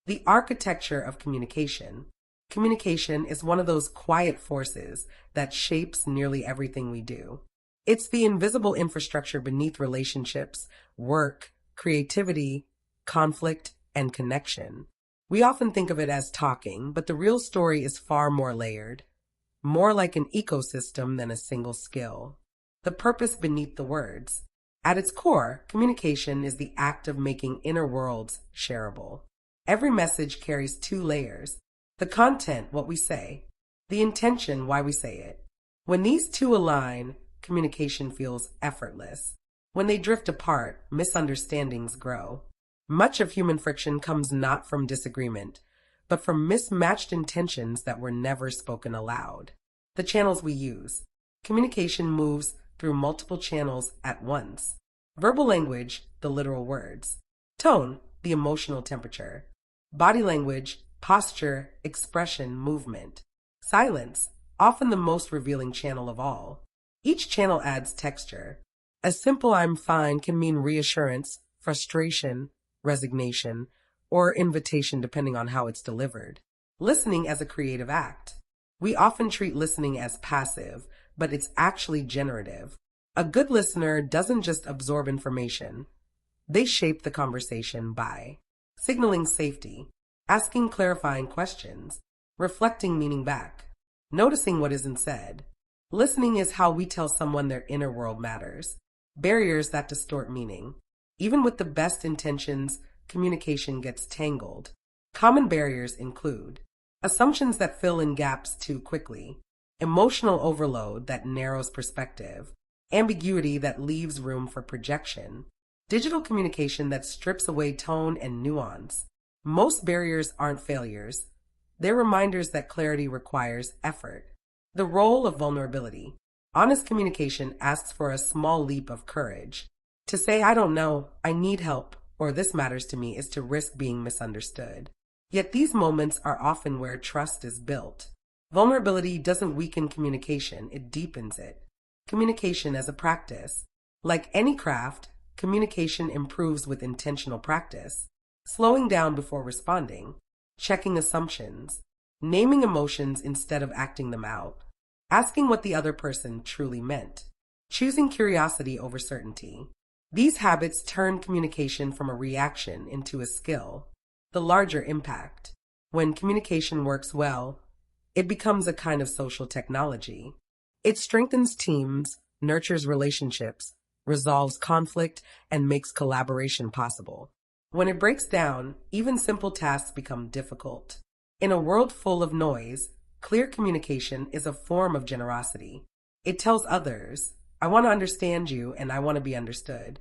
The architecture of communication. Communication is one of those quiet forces that shapes nearly everything we do. It's the invisible infrastructure beneath relationships, work, creativity, conflict, and connection. We often think of it as talking, but the real story is far more layered, more like an ecosystem than a single skill. The purpose beneath the words. At its core, communication is the act of making inner worlds shareable. Every message carries two layers: the content, what we say; the intention, why we say it. When these two align, communication feels effortless. When they drift apart, misunderstandings grow. Much of human friction comes not from disagreement, but from mismatched intentions that were never spoken aloud. The channels we use. Communication moves through multiple channels at once. Verbal language, the literal words. Tone, the emotional temperature. Body language, posture, expression, movement. Silence, often the most revealing channel of all. Each channel adds texture. A simple "I'm fine" can mean reassurance, frustration, resignation, or invitation depending on how it's delivered. Listening as a creative act. We often treat listening as passive, but it's actually generative. A good listener doesn't just absorb information. They shape the conversation by signaling safety, asking clarifying questions, reflecting meaning back, noticing what isn't said. Listening is how we tell someone their inner world matters. Barriers that distort meaning. Even with the best intentions, communication gets tangled. Common barriers include assumptions that fill in gaps too quickly, emotional overload that narrows perspective, ambiguity that leaves room for projection, digital communication that strips away tone and nuance. Most barriers aren't failures. They're reminders that clarity requires effort. The role of vulnerability. Honest communication asks for a small leap of courage. To say "I don't know, I need help," or "this matters to me," is to risk being misunderstood. Yet these moments are often where trust is built. Vulnerability doesn't weaken communication, it deepens it. Communication as a practice. Like any craft, communication improves with intentional practice. Slowing down before responding, checking assumptions, naming emotions instead of acting them out, asking what the other person truly meant, choosing curiosity over certainty. These habits turn communication from a reaction into a skill. The larger impact. When communication works well, it becomes a kind of social technology. It strengthens teams, nurtures relationships, resolves conflict, and makes collaboration possible. When it breaks down, even simple tasks become difficult. In a world full of noise, clear communication is a form of generosity. It tells others, "I want to understand you and I want to be understood."